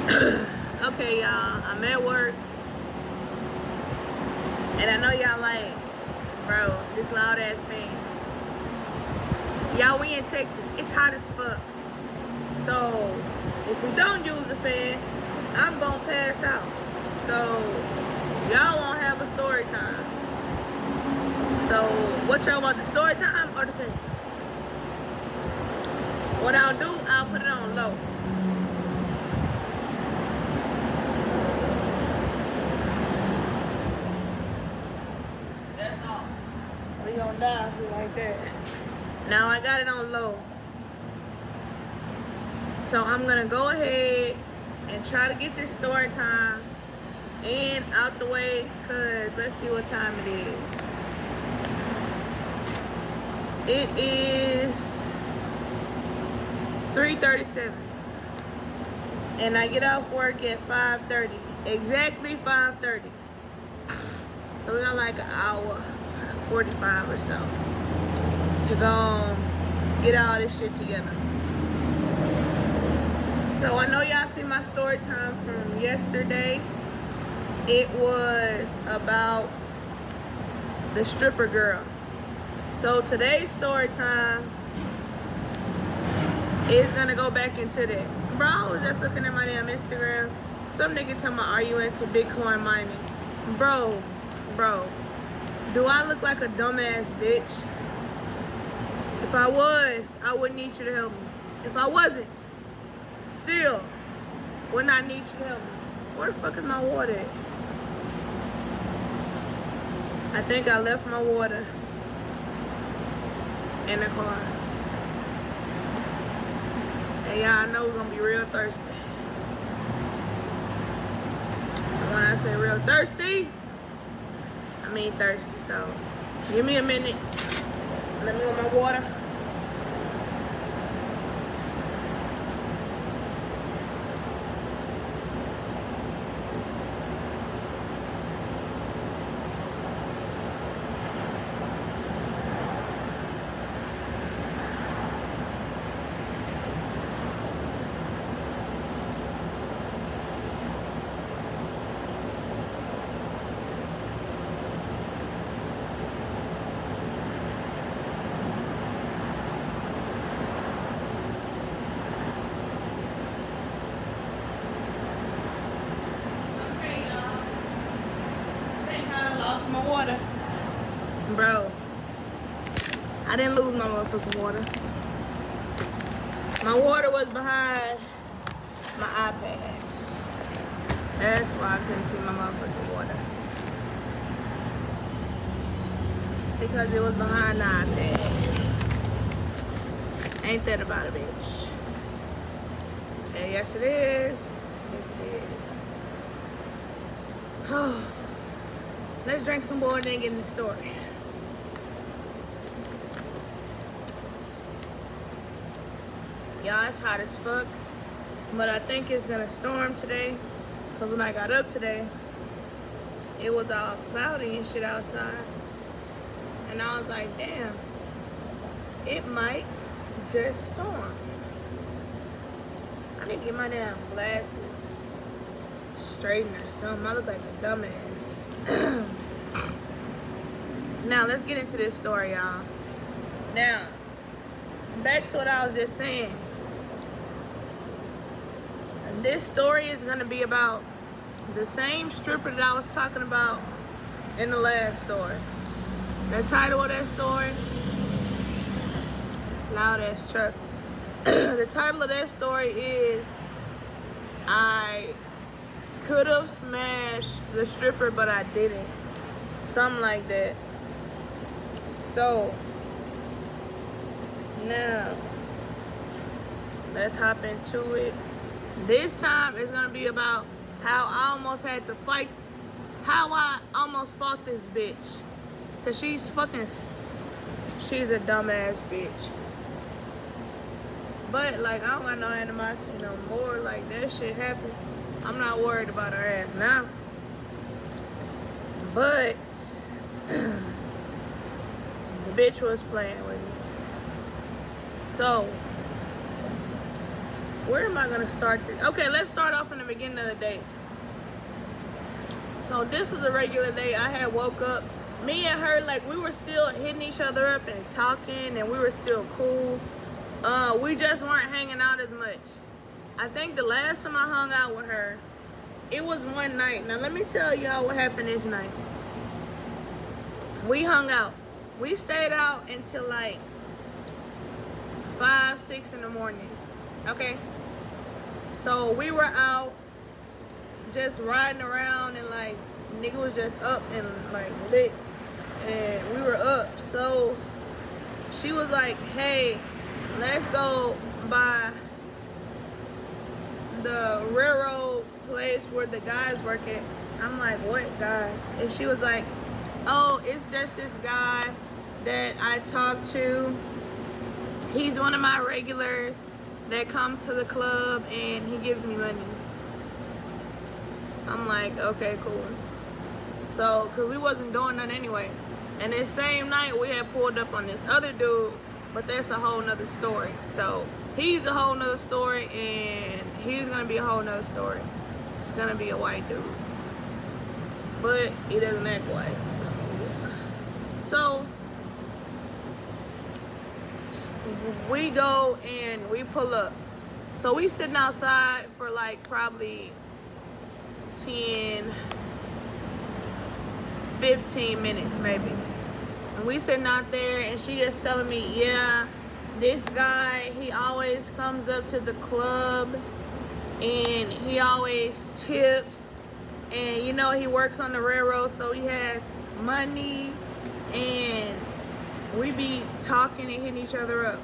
Okay, y'all, I'm at work, and I know y'all like, bro, this loud ass fan. Y'all, we in Texas. It's hot as fuck. So, if we don't use the fan, I'm gonna pass out. So, y'all won't have a story time. So, what y'all want, the story time or the fan? What I'll do, I'll put it on low. That's all. We gonna die if we like that. Now I got it on low. So I'm gonna go ahead and try to get this story time in out the way, cause let's see what time it is. It is 3:37, and I get off work at 5:30, exactly 5:30. So we got like an hour, 45 or so, to go get all this shit together. So I know y'all see my story time from yesterday. It was about the stripper girl. So today's story time is gonna go back into that. Bro, I was just looking at my damn Instagram. Some nigga tell me, are you into Bitcoin mining? Bro, do I look like a dumbass bitch? If I was, I wouldn't need you to help me. If I wasn't, still would not need you to help me. Where the fuck is my water at? I think I left my water in the car. And y'all, I know we're gonna be real thirsty. And when I say real thirsty, I mean thirsty. So give me a minute. Let me get my water. My water. Bro, I didn't lose my motherfucking water. My water was behind my iPad. That's why I couldn't see my motherfucking water. Because it was behind the iPad. Ain't that about a bitch? And yes it is. Yes it is. Oh. Let's drink some more and then get in the story. Y'all, it's hot as fuck. But I think it's gonna storm today. Cause when I got up today, it was all cloudy and shit outside. And I was like, damn, it might just storm. I need to get my damn glasses straightened or something. I look like a dumbass. Now let's get into this story, y'all. Now, back to what I was just saying. This story is gonna be about the same stripper that I was talking about in the last story. The title of that story, loud ass truck. The title of that story is I could have smashed the stripper, but I didn't. Something like that. So, now, let's hop into it. This time it's gonna be about how I almost had to fight, how I almost fought this bitch. Cause she's a dumbass bitch. But, like, I don't got no animosity no more. Like, that shit happened. I'm not worried about her ass now. But the bitch was playing with me. So Where am I gonna start this? Okay, let's start off in the beginning of the day. So this was a regular day. I had woke up. Me and her, like, we were still hitting each other up and talking, and we were still cool. We just weren't hanging out as much. I think the last time I hung out with her, it was one night. Now let me tell y'all what happened this night. We hung out. We stayed out until like 5, 6 in the morning. Okay? So we were out just riding around, and like nigga was just up and like lit, and we were up. So she was like, hey, let's go by the railroad place where the guys work at. I'm like, what guys? And she was like, oh, it's just this guy that I talked to. He's one of my regulars that comes to the club and he gives me money. I'm like, okay, cool. So, cause we wasn't doing nothing anyway. And this same night we had pulled up on this other dude, but that's a whole nother story. So he's a whole nother story, and he's gonna be a whole nother story. It's gonna be a white dude, but he doesn't act white, so yeah. So we go and we pull up. So we sitting outside for like probably 10, 15 minutes maybe. And we sitting out there, and she just telling me, yeah, this guy, he always comes up to the club and he always tips, and you know, he works on the railroad, so he has money, and we be talking and hitting each other up.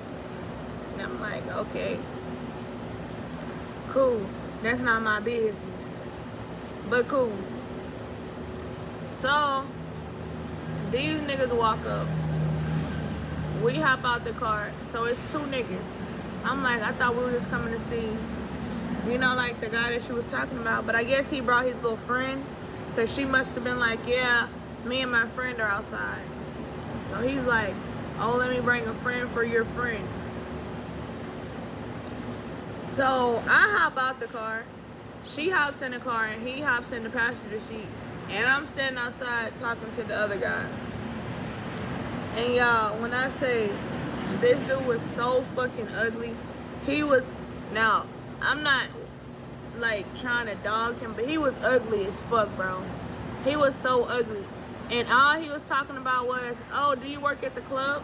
And I'm like, okay, cool. That's not my business, but cool. So these niggas walk up. We hop out the car. So it's 2 niggas. I'm like, I thought we were just coming to see, you know, like the guy that she was talking about. But I guess he brought his little friend, because she must have been like, yeah, me and my friend are outside. So he's like, oh, let me bring a friend for your friend. So I hop out the car. She hops in the car, and he hops in the passenger seat. And I'm standing outside talking to the other guy. And y'all, when I say this dude was so fucking ugly, he was, now, I'm not like trying to dog him, but he was ugly as fuck, bro. He was so ugly. And all he was talking about was, oh, do you work at the club?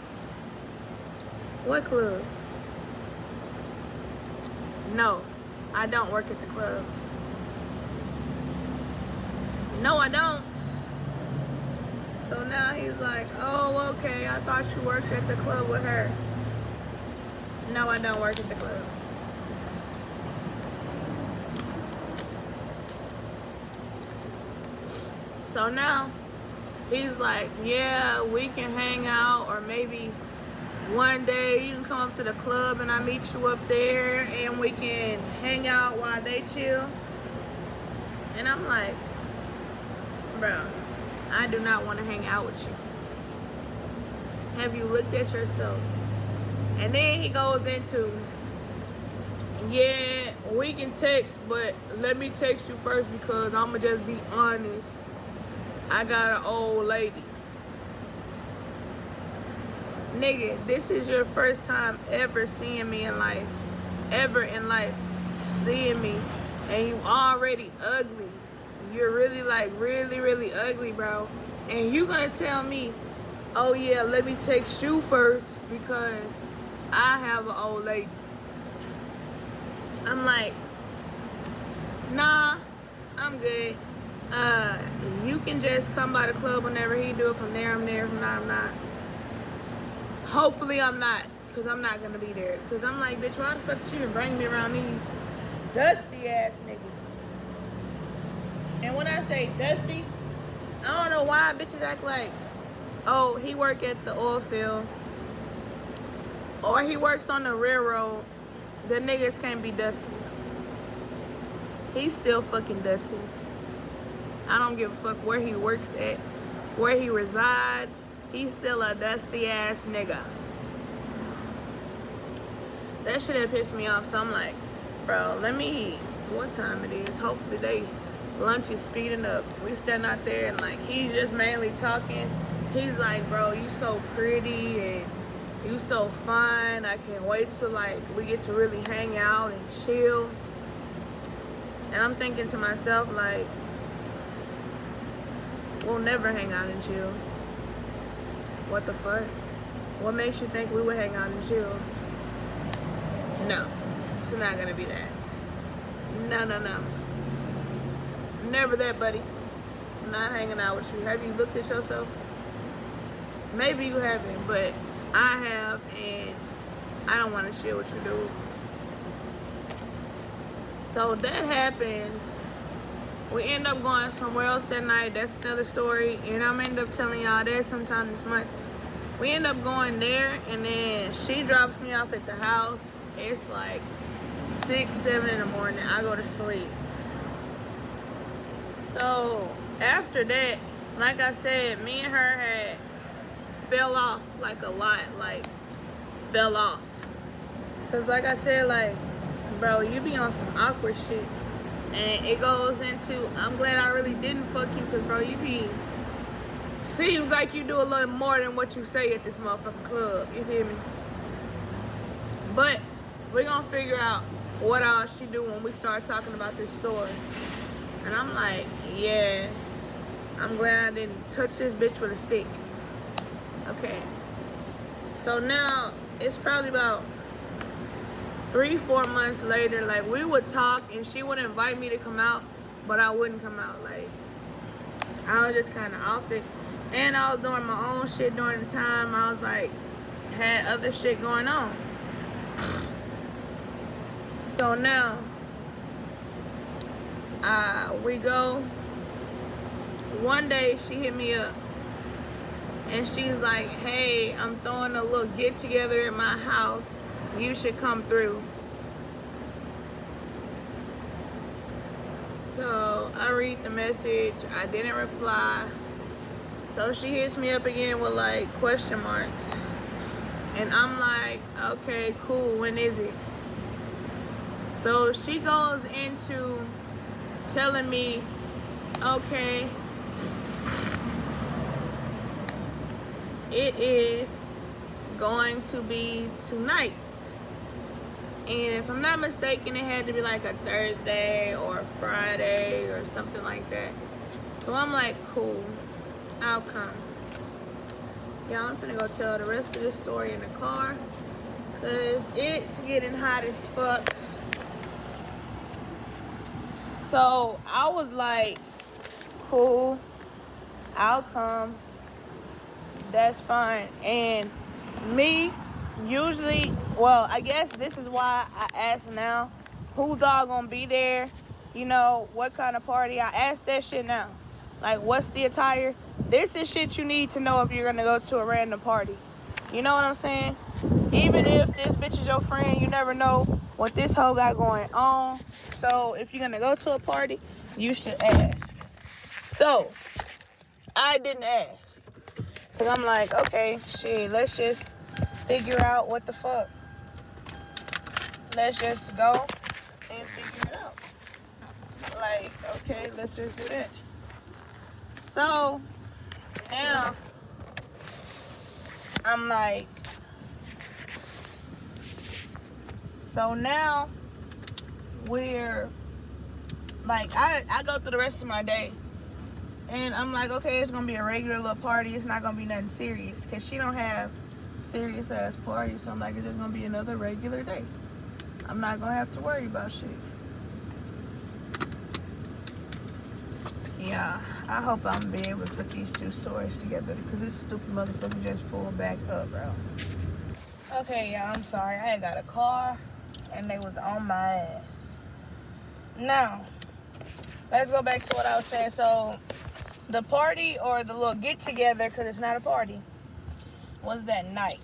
What club? No, I don't work at the club. No, I don't. So now he's like, oh, okay, I thought you worked at the club with her. No, I don't work at the club. So now he's like, yeah, we can hang out, or maybe one day you can come up to the club and I meet you up there and we can hang out while they chill. And I'm like, bro, I do not want to hang out with you. Have you looked at yourself? And then he goes into, yeah, we can text, but let me text you first because I'm going to just be honest. I got an old lady. Nigga, this is your first time ever seeing me in life. Ever in life seeing me. And you already ugly. You're really like really ugly, bro. And you gonna tell me, oh yeah, let me text you first because I have an old lady. I'm like, nah, I'm good. You can just come by the club whenever he do it. From there, I'm there. From not, I'm not. Hopefully I'm not, because I'm not gonna be there. Because I'm like, bitch, why the fuck did you even bring me around these dusty ass niggas? And when I say dusty, I don't know why bitches act like, oh, he work at the oil field, or he works on the railroad. The niggas can't be dusty. He's still fucking dusty. I don't give a fuck where he works at, where he resides. He's still a dusty ass nigga. That shit had pissed me off. So I'm like, Bro, what time it is? Hopefully lunch is speeding up. We standing out there and like he's just mainly talking. He's like, bro, you so pretty and you so fine. I can't wait till like we get to really hang out and chill. And I'm thinking to myself, like, we'll never hang out and chill. What the fuck? What makes you think we would hang out and chill? No, it's not gonna be that. No. Never that, buddy. I'm not hanging out with you. Have you looked at yourself? Maybe you haven't, but I have, and I don't want to chill with you, dude. So that happens. We end up going somewhere else that night. That's another story, and I'm end up telling y'all that sometime this month. We end up going there, and then she drops me off at the house. It's like 6, 7 in the morning. I go to sleep. So after that, like I said, me and her had fell off like a lot, like fell off. Cause like I said, like, bro, you be on some awkward shit. And it goes into, I'm glad I really didn't fuck you, cause bro, seems like you do a little more than what you say at this motherfucking club, you feel me? But we're gonna figure out what all she do when we start talking about this story. And I'm like, yeah, I'm glad I didn't touch this bitch with a stick. Okay. So now, it's probably about 3-4 months later, like we would talk and she would invite me to come out, but I wouldn't come out. Like, I was just kind of off it. And I was doing my own shit during the time. I was like, had other shit going on. So now, we go. One day she hit me up and she's like, hey, I'm throwing a little get together at my house. You should come through. So I read the message. I didn't reply. So she hits me up again with like question marks. And I'm like, okay, cool. When is it? So she goes into telling me, okay, it is going to be tonight. And if I'm not mistaken, it had to be like a Thursday or a Friday or something like that. So I'm like, cool, I'll come. Y'all, I'm finna go tell the rest of this story in the car, cause it's getting hot as fuck. So I was like, cool, I'll come. That's fine. And me, usually, well, I guess this is why I ask now, who's all gonna be there? You know, what kind of party? I ask that shit now. Like, what's the attire? This is shit you need to know if you're gonna go to a random party. You know what I'm saying? Even if this bitch is your friend, you never know what this hoe got going on. So if you're gonna go to a party, you should ask. So I didn't ask, cause I'm like, okay, shit, let's just figure out what the fuck. Let's just go and figure it out. Like, okay, let's just do that. So now I'm like, so now we're like, I go through the rest of my day and I'm like, okay, it's gonna be a regular little party. It's not gonna be nothing serious, cause she don't have serious ass parties. So I'm like, it's just gonna be another regular day. I'm not gonna have to worry about shit. Yeah, I hope I'm gonna be able to put these two stories together, because this stupid motherfucker just pulled back up, bro. Okay, y'all, I'm sorry. I had got a car and they was on my ass. Now, let's go back to what I was saying. So the party, or the little get together, because it's not a party, was that night.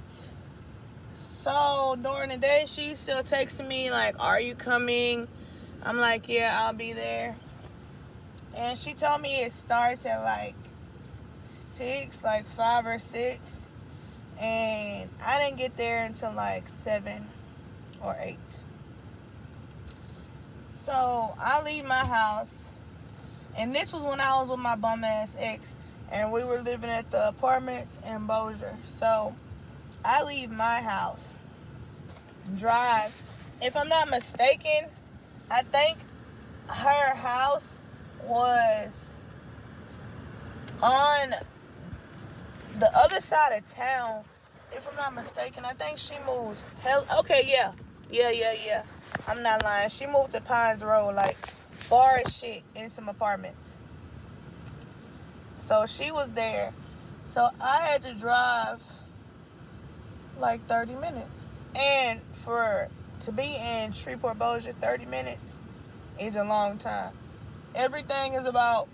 So during the day, she's still texting me like, are you coming? I'm like, yeah, I'll be there. And she told me it starts at like 6, like 5 or 6. And I didn't get there until like 7 or 8. So I leave my house, and this was when I was with my bum ass ex, and we were living at the apartments in Bossier. So I leave my house, drive. If I'm not mistaken, I think her house was on the other side of town. If I'm not mistaken, I think she moved. Okay, yeah. I'm not lying. She moved to Pines Road, like far as shit, in some apartments. So she was there. So I had to drive like 30 minutes. And to be in Shreveport, Bossier, 30 minutes is a long time. Everything is about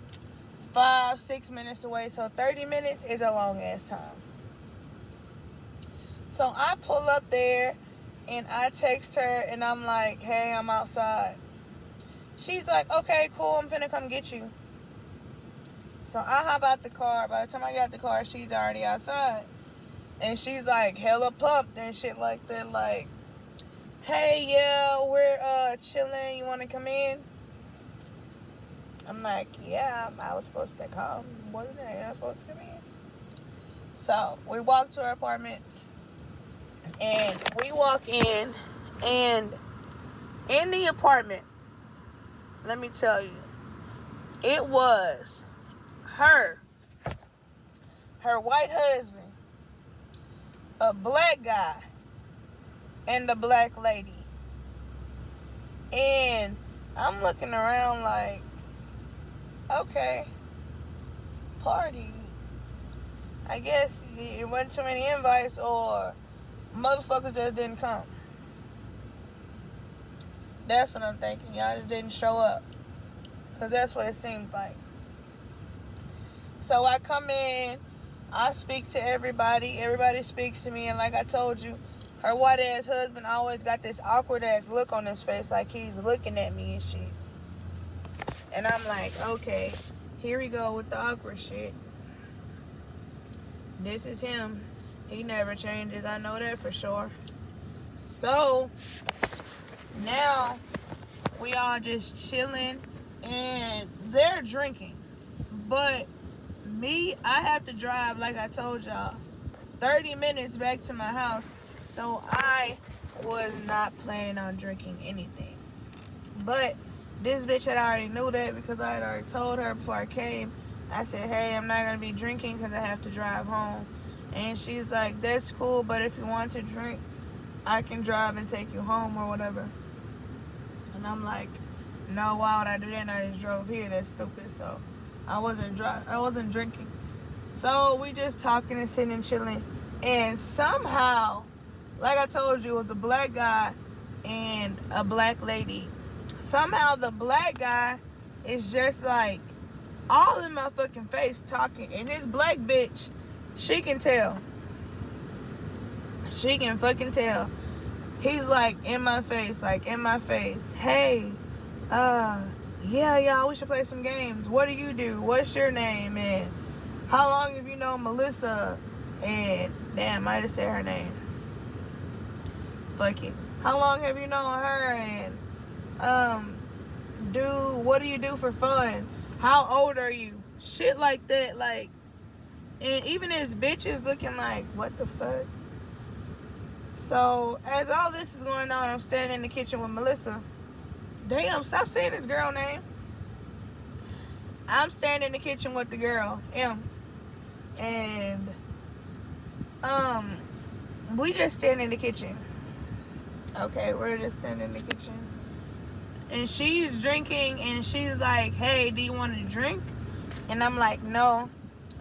5-6 minutes away, so 30 minutes is a long ass time. So I pull up there and I text her and I'm like, hey, I'm outside. She's like, okay, cool, I'm finna come get you. So I hop out the car. By the time I got the car, she's already outside. And she's like hella pumped and shit like that, like, hey, yeah, we're chilling, you wanna come in? I'm like, yeah, I was supposed to come, wasn't I? I was supposed to come in. So we walk to her apartment, and we walk in, and in the apartment, let me tell you, it was her white husband, a black guy, and a black lady. And I'm looking around like, okay, party. I guess it wasn't too many invites, or motherfuckers just didn't come. That's what I'm thinking. Y'all just didn't show up. Because that's what it seemed like. So I come in, I speak to everybody. Everybody speaks to me. And like I told you, her white ass husband always got this awkward ass look on his face, like he's looking at me and shit. And I'm like, okay, here we go with the awkward shit. This is him. He never changes. I know that for sure. So, now, we all just chilling. And they're drinking. But, me, I have to drive, like I told y'all, 30 minutes back to my house. So, I was not planning on drinking anything. But this bitch had already knew that, because I had already told her before I came. I said, hey, I'm not going to be drinking because I have to drive home. And she's like, that's cool, but if you want to drink, I can drive and take you home or whatever. And I'm like, no, why would I do that? And I just drove here. That's stupid. So I wasn't drinking. So we just talking and sitting and chilling. And somehow, like I told you, it was a black guy and a black lady. Somehow the black guy is just like all in my fucking face talking. And this black bitch, she can tell. She can fucking tell. He's like in my face. Hey, yeah, we should play some games. What do you do? What's your name? And how long have you known Melissa? And damn, I just said her name. Fuck it. How long have you known her? And what do you do for fun? How old are you? Shit like that, like. And even his bitch is looking like, what the fuck? So, as all this is going on, I'm standing in the kitchen with Melissa. Damn, stop saying this girl name. I'm standing in the kitchen with the girl, M. And, we just stand in the kitchen. Okay, we're just standing in the kitchen. And she's drinking, and she's like, hey, do you want to drink? And I'm like, no.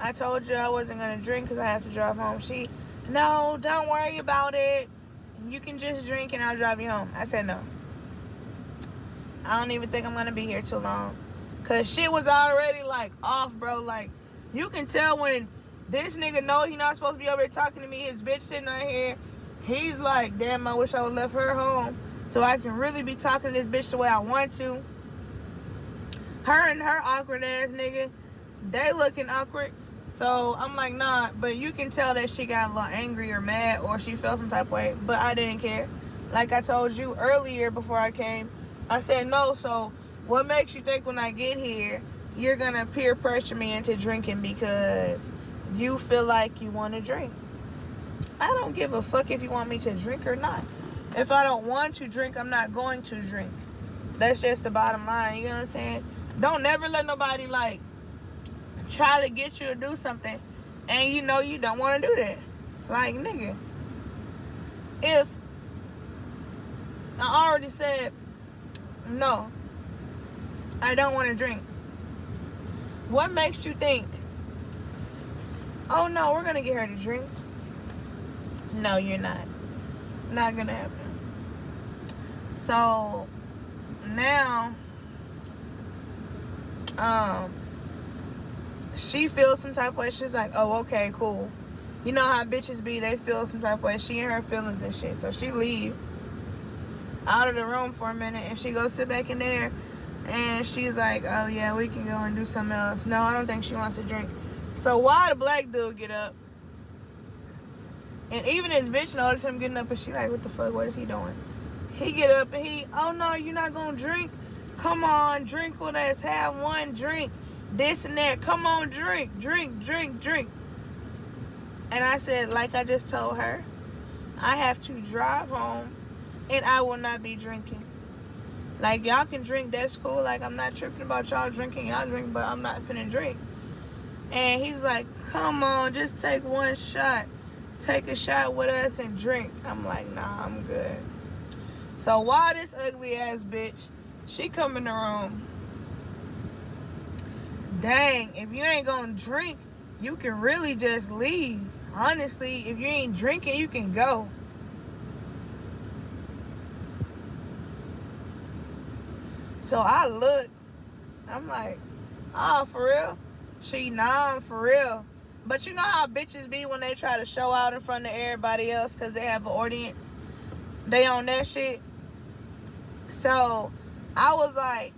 I told you I wasn't going to drink because I have to drive home. No, don't worry about it. You can just drink and I'll drive you home. I said no. I don't even think I'm going to be here too long. Because shit was already, like, off, bro. Like, you can tell when this nigga know he not supposed to be over here talking to me. His bitch sitting right here. He's like, damn, I wish I would have left her home so I can really be talking to this bitch the way I want to. Her and her awkward ass nigga, they looking awkward. So I'm like, nah, but you can tell that she got a little angry or mad or she felt some type of way, but I didn't care. Like I told you earlier before I came, I said, no, so what makes you think when I get here, you're going to peer pressure me into drinking because you feel like you want to drink? I don't give a fuck if you want me to drink or not. If I don't want to drink, I'm not going to drink. That's just the bottom line. You know what I'm saying? Don't never let nobody, like, try to get you to do something and you know you don't want to do that. Like, nigga, if I already said, no, I don't want to drink, what makes you think, oh, no, we're going to get her to drink? No, you're not. Not going to happen. So, now, she feels some type of way. She's like, oh, okay, cool. You know how bitches be, they feel some type of way. She and her feelings and shit. So she leave out of the room for a minute and she goes sit back in there and she's like, oh yeah, we can go and do something else. No, I don't think she wants to drink. So why the black dude get up? And even his bitch noticed him getting up and she like, what the fuck, what is he doing? He get up and oh no, you're not gonna drink? Come on, drink with us, have one drink. This and that, come on, drink. And I said, like I just told her, I have to drive home and I will not be drinking. Like, y'all can drink, that's cool. Like, I'm not tripping about y'all drinking. Y'all drink, but I'm not finna drink. And he's like, come on, just take one shot. Take a shot with us and drink. I'm like, nah, I'm good. So why this ugly ass bitch, she come in the room. Dang, if you ain't gonna drink, you can really just leave. Honestly, if you ain't drinking, you can go. So I look, I'm like, oh, for real? Nah, for real. But you know how bitches be when they try to show out in front of everybody else because they have an audience? They on that shit. So I was like,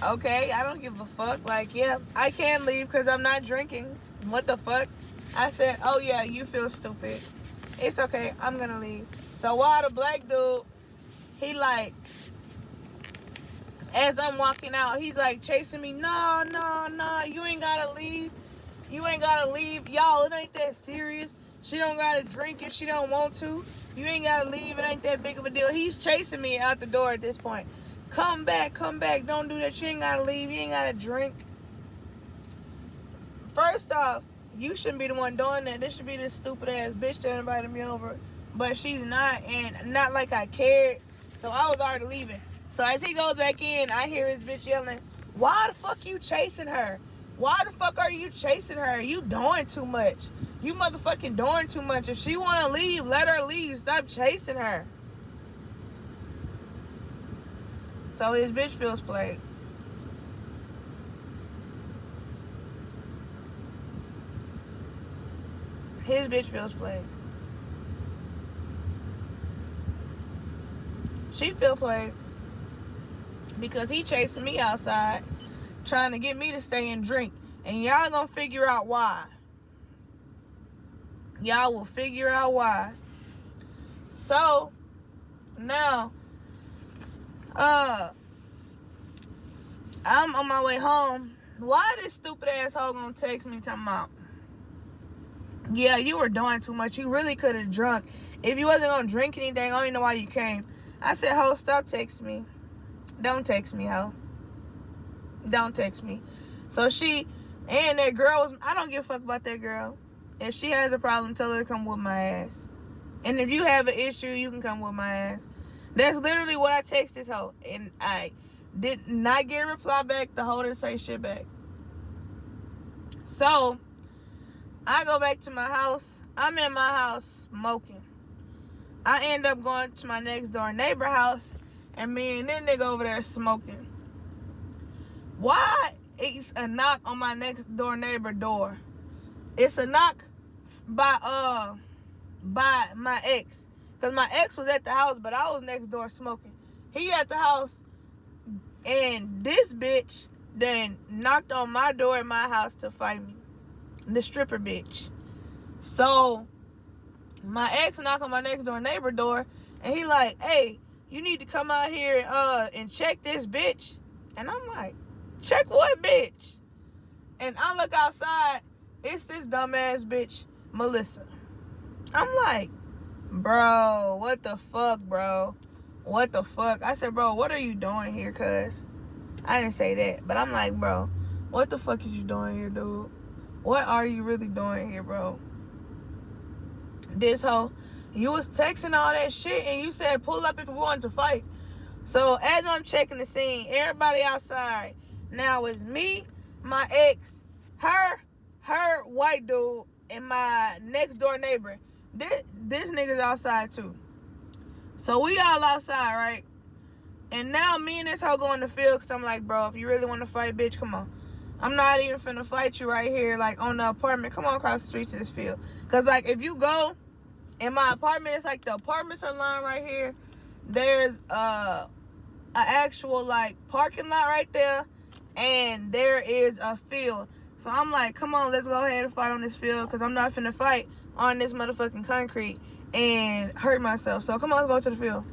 okay, I don't give a fuck. Like, yeah, I can't leave because I'm not drinking. What the fuck? I said, oh yeah, you feel stupid. It's okay, I'm gonna leave. So while the black dude, he like, as I'm walking out, he's like chasing me. No, you ain't gotta leave. You ain't gotta leave. Y'all, it ain't that serious. She don't gotta drink if she don't want to. You ain't gotta leave. It ain't that big of a deal. He's chasing me out the door at this point. Come back. Don't do that. You ain't gotta leave. You ain't gotta drink. First off, you shouldn't be the one doing that. This should be this stupid ass bitch that invited me over. But she's not, and not like I cared. So I was already leaving. So as he goes back in, I hear his bitch yelling, why the fuck you chasing her? Why the fuck are you chasing her? You doing too much. You motherfucking doing too much. If she want to leave, let her leave. Stop chasing her. So his bitch feels played. His bitch feels played. She feel played. Because he chasing me outside, trying to get me to stay and drink. And y'all gonna figure out why. Y'all will figure out why. So, now, I'm on my way home. Why this stupid asshole gonna text me talking about, yeah, you were doing too much. You really could have drunk. If you wasn't gonna drink anything, I don't even know why you came. I said, ho, stop texting me. Don't text me, ho. Don't text me. So she, and that girl was, I don't give a fuck about that girl. If she has a problem, tell her to come with my ass. And if you have an issue, you can come with my ass. That's literally what I text this hoe. And I did not get a reply back. The hoe didn't say shit back. So, I go back to my house. I'm in my house smoking. I end up going to my next door neighbor house. And me and that nigga over there smoking. Why is a knock on my next door neighbor door? It's a knock by my ex. Because my ex was at the house, but I was next door smoking. He at the house, and this bitch then knocked on my door at my house to fight me. The stripper bitch. So, my ex knocked on my next door neighbor door, and he like, hey, you need to come out here and check this bitch. And I'm like, check what bitch? And I look outside, it's this dumbass bitch, Melissa. I'm like, bro, what the fuck, bro? What the fuck? I said, bro, what are you doing here, cuz? I didn't say that, but I'm like, bro, what the fuck is you doing here, dude? What are you really doing here, bro? This hoe, you was texting all that shit, and you said pull up if you wanted to fight. So as I'm checking the scene, everybody outside. Now it's me, my ex, her white dude, and my next door neighbor. This nigga's outside too. So we all outside, right? And now me and this hoe go in the field, because I'm like, bro, if you really want to fight, bitch, come on. I'm not even finna fight you right here, like, on the apartment. Come on across the street to this field. Because, like, if you go in my apartment, it's like the apartments are lined right here. There's a actual, like, parking lot right there. And there is a field. So I'm like, come on, let's go ahead and fight on this field. Because I'm not finna fight on this motherfucking concrete and hurt myself. So come on, let's go to the field.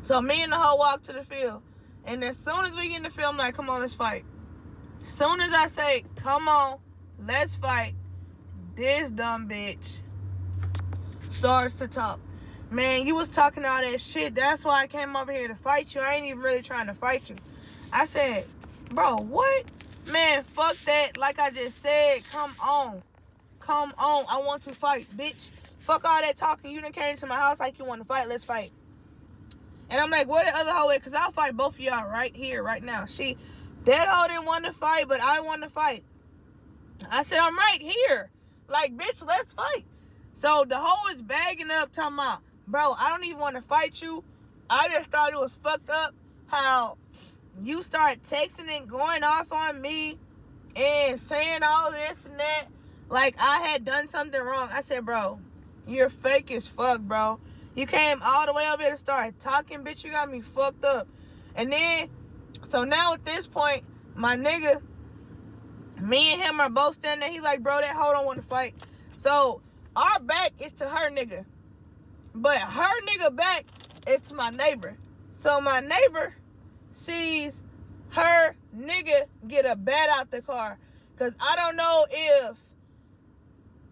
So me and the hoe walk to the field. And as soon as we get in the field, I'm like, come on, let's fight. As soon as I say, come on, let's fight, this dumb bitch starts to talk. Man, you was talking all that shit. That's why I came over here to fight you. I ain't even really trying to fight you. I said, bro, what? Man, fuck that. Like I just said, come on. Come on. I want to fight, bitch. Fuck all that talking. You done came to my house like you want to fight. Let's fight. And I'm like, where the other hoe at? Because I'll fight both of y'all right here, right now. That hoe didn't want to fight, but I want to fight. I said, I'm right here. Like, bitch, let's fight. So the hoe is bagging up, talking about, bro, I don't even want to fight you. I just thought it was fucked up how you start texting and going off on me and saying all this and that. Like, I had done something wrong. I said, bro, you're fake as fuck, bro. You came all the way up here to start talking, bitch. You got me fucked up. And then, so now at this point, my nigga, me and him are both standing there. He like, bro, that hoe don't want to fight. So our back is to her nigga. But her nigga back is to my neighbor. So my neighbor sees her nigga get a bat out the car. Because I don't know if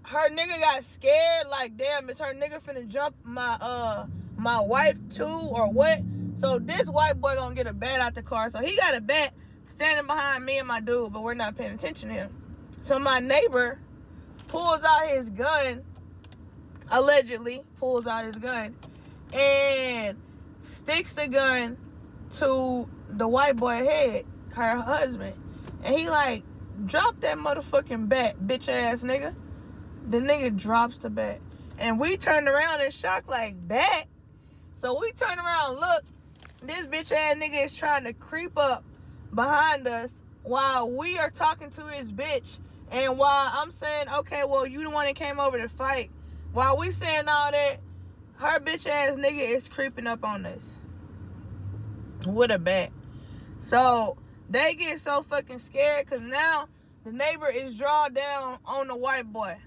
her nigga got scared, like, damn, is her nigga finna jump my wife too, or what? So this white boy gonna get a bat out the car. So he got a bat standing behind me and my dude, but we're not paying attention to him. So my neighbor pulls out his gun, allegedly pulls out his gun, and sticks the gun to the white boy's head, her husband. And he like, drop that motherfucking bat, bitch ass nigga. The nigga drops the bat. And we turned around in shock like, bat? So we turn around and look. This bitch ass nigga is trying to creep up behind us while we are talking to his bitch. And while I'm saying, okay, well, you the one that came over to fight. While we saying all that, her bitch ass nigga is creeping up on us with a bat. So they get so fucking scared because now the neighbor is drawn down on the white boy.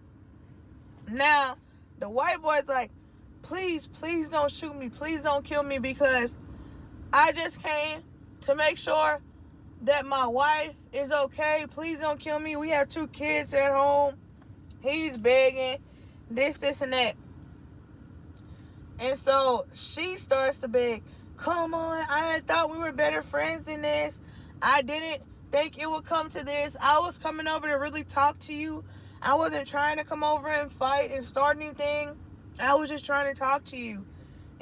Now, the white boy's like, please don't shoot me. Please don't kill me, because I just came to make sure that my wife is okay. Please don't kill me. We have 2 kids at home. He's begging, this, and that. And so she starts to beg, come on, I thought we were better friends than this. I didn't think it would come to this. I was coming over to really talk to you. I wasn't trying to come over and fight and start anything. I was just trying to talk to you.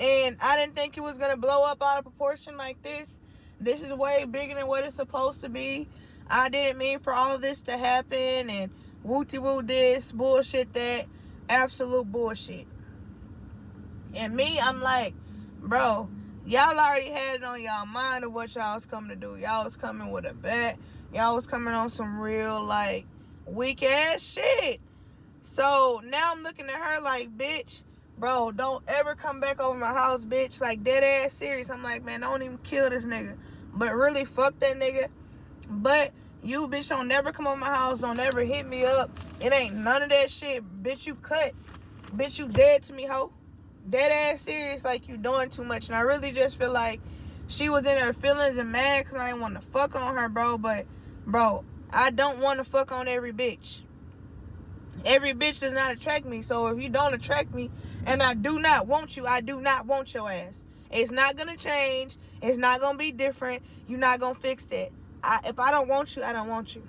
And I didn't think it was going to blow up out of proportion like this. This is way bigger than what it's supposed to be. I didn't mean for all of this to happen. And wooty-woo this, bullshit that. Absolute bullshit. And me, I'm like, bro, y'all already had it on y'all mind of what y'all was coming to do. Y'all was coming with a bat. Y'all was coming on some real, like, weak ass shit. So now I'm looking at her like, bitch, bro, don't ever come back over my house, bitch. Like, dead ass serious. I'm like, man, don't even kill this nigga. But really, fuck that nigga. But you, bitch, don't never come over my house. Don't ever hit me up. It ain't none of that shit. Bitch, you cut. Bitch, you dead to me, hoe. dead ass serious, like you doing too much. And I really just feel like she was in her feelings and mad because I didn't want to fuck on her, bro. But, bro, I don't want to fuck on every bitch. Every bitch does not attract me. So if you don't attract me and I do not want you, I do not want your ass. It's not going to change. It's not going to be different. You're not going to fix that. If I don't want you, I don't want you.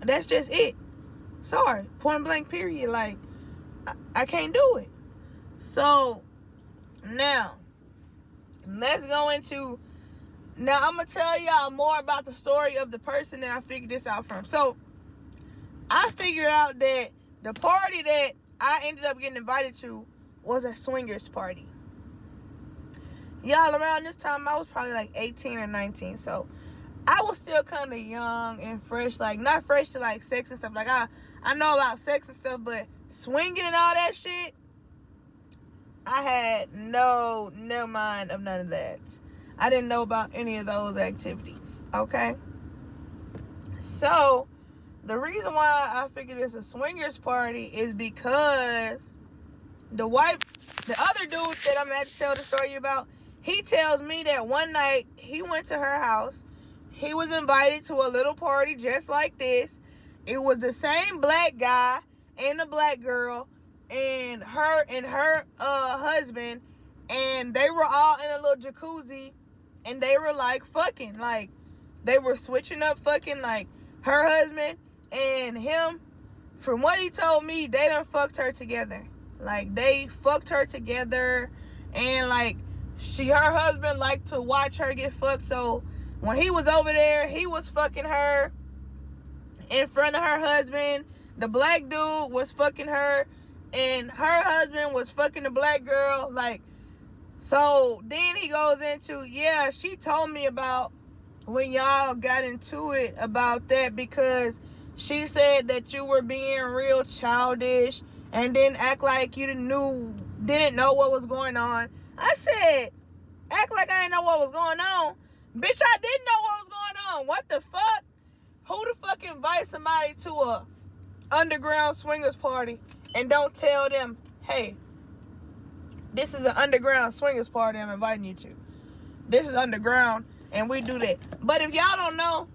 That's just it. Sorry. Point blank period. Like, I can't do it. So, now, let's go into... Now, I'm going to tell y'all more about the story of the person that I figured this out from. So, I figured out that the party that I ended up getting invited to was a swingers party. Y'all, around this time, I was probably like 18 or 19. So, I was still kind of young and fresh. Like, not fresh to, like, sex and stuff. Like, I know about sex and stuff, but swinging and all that shit, I had no mind of none of that. I didn't know about any of those activities, okay? So, the reason why I figured it's a swingers party is because the other dude that I'm at to tell the story about, he tells me that one night he went to her house. He was invited to a little party just like this. It was the same black guy and the black girl and her husband, and they were all in a little jacuzzi, and they were like fucking, like they were switching up fucking, like her husband and him. From what he told me, they done fucked her together. Like, they fucked her together, and like her husband liked to watch her get fucked. So when he was over there, he was fucking her in front of her husband. The black dude was fucking her, and her husband was fucking the black girl. Like, so then he goes into, yeah, she told me about when y'all got into it about that, because she said that you were being real childish and didn't act like you didn't know what was going on. I said, act like I didn't know what was going on? Bitch, I didn't know what was going on. What the fuck? Who the fuck invites somebody to a underground swingers party and don't tell them, hey, this is an underground swingers party I'm inviting you to. This is underground, and we do that. But if y'all don't know,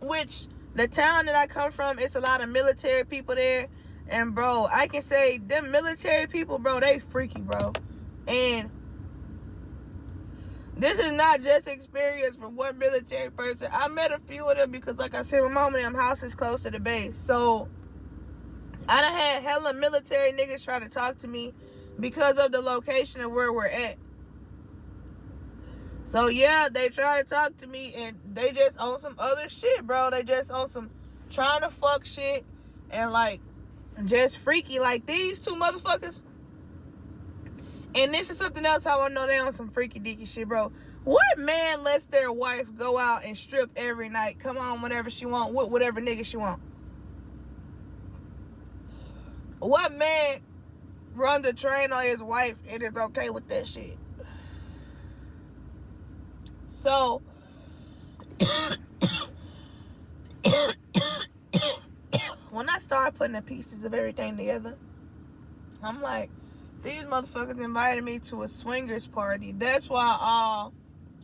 which the town that I come from, it's a lot of military people there. And, bro, I can say them military people, bro, they freaky, bro. And this is not just experience from one military person. I met a few of them because, like I said, my mom and them house is close to the base. So, I done had hella military niggas try to talk to me because of the location of where we're at. So, yeah, they try to talk to me, and they just on some other shit, bro. They just on some trying to fuck shit and, like, just freaky. Like, these two motherfuckers. And this is something else how I know they on some freaky deaky shit, bro. What man lets their wife go out and strip every night, come on whenever she want, with whatever nigga she want? What man runs a train on his wife and is okay with that shit? So, when I started putting the pieces of everything together, I'm like, these motherfuckers invited me to a swingers party. That's why all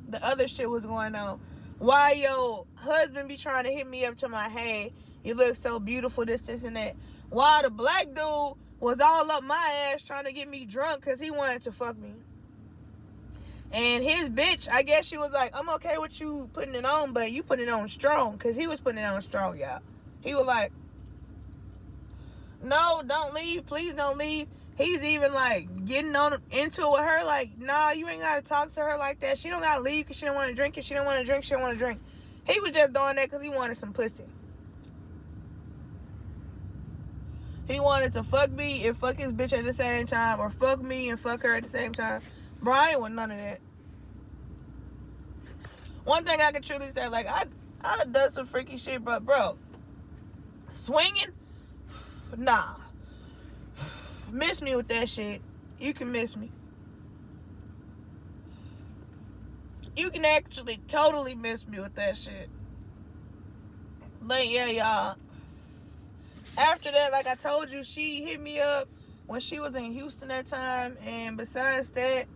the other shit was going on. Why your husband be trying to hit me up to my, hey, you look so beautiful, this, and that. Why the black dude was all up my ass trying to get me drunk because he wanted to fuck me. And his bitch, I guess she was like, I'm okay with you putting it on, but you putting it on strong. Because he was putting it on strong, y'all. He was like, no, don't leave. Please don't leave. He's even, like, getting into it with her. Like, nah, you ain't got to talk to her like that. She don't got to leave because she don't want to drink. If she don't want to drink, she don't want to drink. He was just doing that because he wanted some pussy. He wanted to fuck me and fuck his bitch at the same time. Or fuck me and fuck her at the same time. Bro, I ain't want none of that. One thing I can truly say, like, I done done some freaky shit, but, bro, swinging? Nah. Miss me with that shit. You can miss me. You can actually totally miss me with that shit. But yeah, y'all. After that, like I told you, she hit me up when she was in Houston that time. And besides that,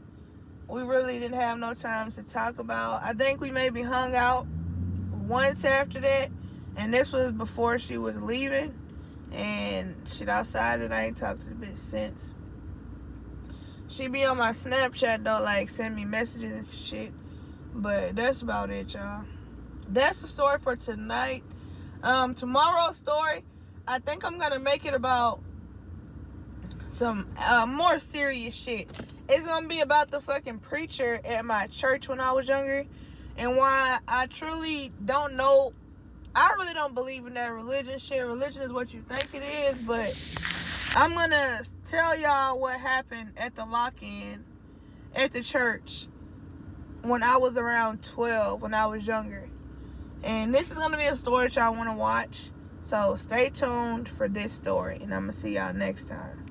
we really didn't have no time to talk about. I think we maybe hung out once after that, and this was before she was leaving. And shit, outside and I ain't talked to the bitch since. She be on my Snapchat though, like send me messages and shit. But that's about it, y'all. That's the story for tonight. Tomorrow's story, I think I'm gonna make it about some more serious shit. It's gonna be about the fucking preacher at my church when I was younger, and why I truly don't know. I really don't believe in that religion shit. Religion is what you think it is, but I'm gonna tell y'all what happened at the lock-in at the church when I was around 12, when I was younger. And this is gonna be a story that y'all wanna watch. So stay tuned for this story, and I'm gonna see y'all next time.